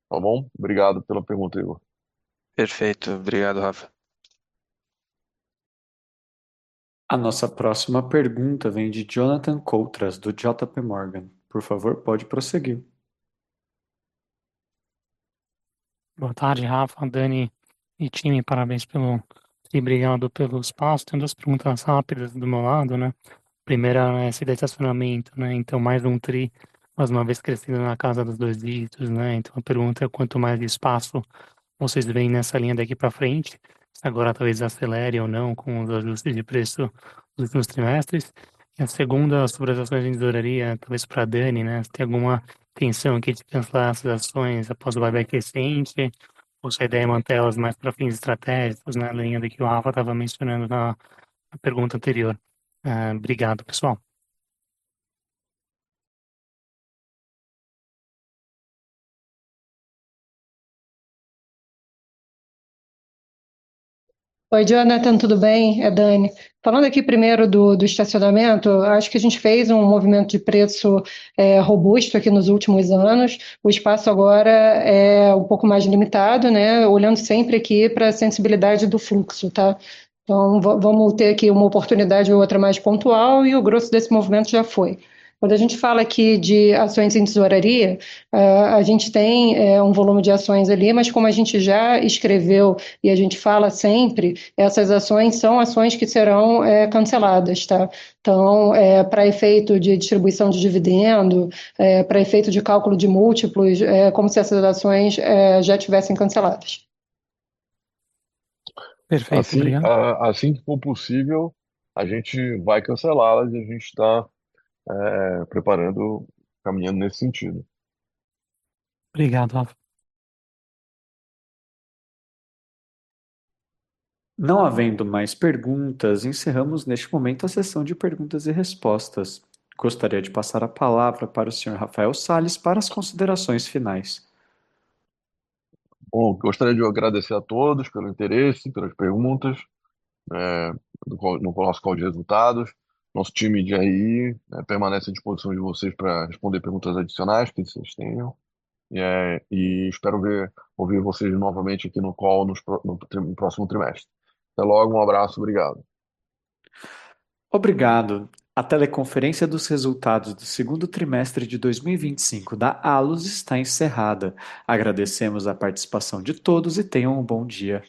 Tá bom? Obrigado pela pergunta, Igor. Perfeito. Obrigado, Rafa. A nossa próxima pergunta vem de Jonathan Coutras, do JP Morgan. Por favor, pode prosseguir. Boa tarde, Rafa, Dani e time. Parabéns e obrigado pelo espaço. Tem duas perguntas rápidas do meu lado, né? Primeira é esse estacionamento, né? Então, mais um tri, mais uma vez crescendo na casa dos 2 dígitos, né? Então, a pergunta é quanto mais espaço vocês veem nessa linha daqui para frente, se agora talvez acelere ou não com os ajustes de preço dos últimos trimestres. E a segunda, sobre as ações de tesouraria, talvez para a Dani, né? Se tem alguma intenção aqui de cancelar essas ações após o buyback recente, ou se a ideia é mantê-las mais para fins estratégicos, né? Na linha do que o Rafa estava mencionando na pergunta anterior. Obrigado, pessoal. Oi, Jonathan, tudo bem? É Dani. Falando aqui primeiro do estacionamento, acho que a gente fez um movimento de preço robusto aqui nos últimos anos. O espaço agora é um pouco mais limitado, né? Olhando sempre aqui para a sensibilidade do fluxo, tá? Então, vamos ter aqui uma oportunidade ou outra mais pontual e o grosso desse movimento já foi. Quando a gente fala aqui de ações em tesouraria, a gente tem um volume de ações ali, mas como a gente já escreveu e a gente fala sempre, essas ações são ações que serão canceladas, tá? Então, para efeito de distribuição de dividendo, para efeito de cálculo de múltiplos, é como se essas ações já tivessem canceladas. Perfeito, Assim, obrigado. assim que for possível, a gente vai cancelá-las e a gente está preparando, caminhando nesse sentido. Obrigado, Rafa. Não havendo mais perguntas, encerramos neste momento a sessão de perguntas e respostas. Gostaria de passar a palavra para o Sr. Rafael Salles para as considerações finais. Bom, gostaria de agradecer a todos pelo interesse, pelas perguntas, é, no nosso call de resultados. Nosso time de RI permanece à disposição de vocês para responder perguntas adicionais que vocês tenham. E espero ouvir vocês novamente aqui no call no próximo trimestre. Até logo, um abraço, obrigado. Obrigado. A teleconferência dos resultados do segundo trimestre de 2025 da Allos está encerrada. Agradecemos a participação de todos e tenham um bom dia.